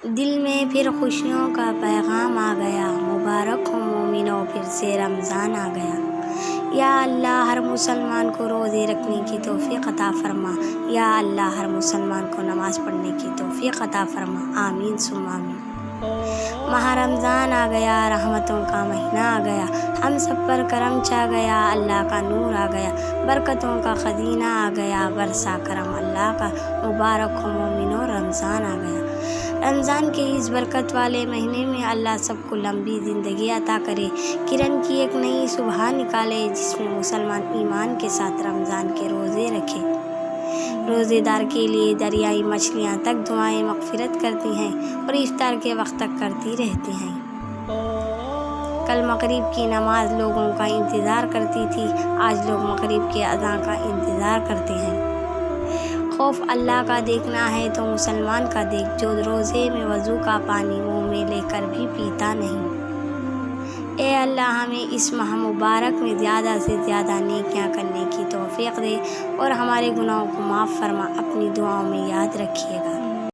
دل میں پھر خوشیوں کا پیغام آ گیا، مبارک ہو مومنوں پھر سے رمضان آ گیا۔ یا اللہ ہر مسلمان کو روزے رکھنے کی توفیق عطا فرما، یا اللہ ہر مسلمان کو نماز پڑھنے کی توفیق عطا فرما، آمین ثم آمین۔ ماہ رمضان آ گیا، رحمتوں کا مہینہ آ گیا، ہم سب پر کرم چھا گیا، اللہ کا نور آ گیا، برکتوں کا خزینہ آ گیا، برسا کرم اللہ کا، مبارک ہو مومنوں رمضان آ گیا۔ رمضان کے اس برکت والے مہینے میں اللہ سب کو لمبی زندگی عطا کرے، کرن کی ایک نئی صبح نکالے جس میں مسلمان ایمان کے ساتھ رمضان کے روزے رکھے۔ روزے دار کے لیے دریائی مچھلیاں تک دعائیں مغفرت کرتی ہیں اور افطار کے وقت تک کرتی رہتی ہیں۔ کل مغرب کی نماز لوگوں کا انتظار کرتی تھی، آج لوگ مغرب کے اذان کا انتظار کرتے ہیں۔ خوف اللہ کا دیکھنا ہے تو مسلمان کا دیکھ، جو روزے میں وضو کا پانی منہ میں لے کر بھی پیتا نہیں۔ اے اللہ ہمیں اس ماہ مبارک میں زیادہ سے زیادہ نیکیاں کرنے کی توفیق دے اور ہمارے گناہوں کو معاف فرما، اپنی دعاؤں میں یاد رکھیے گا۔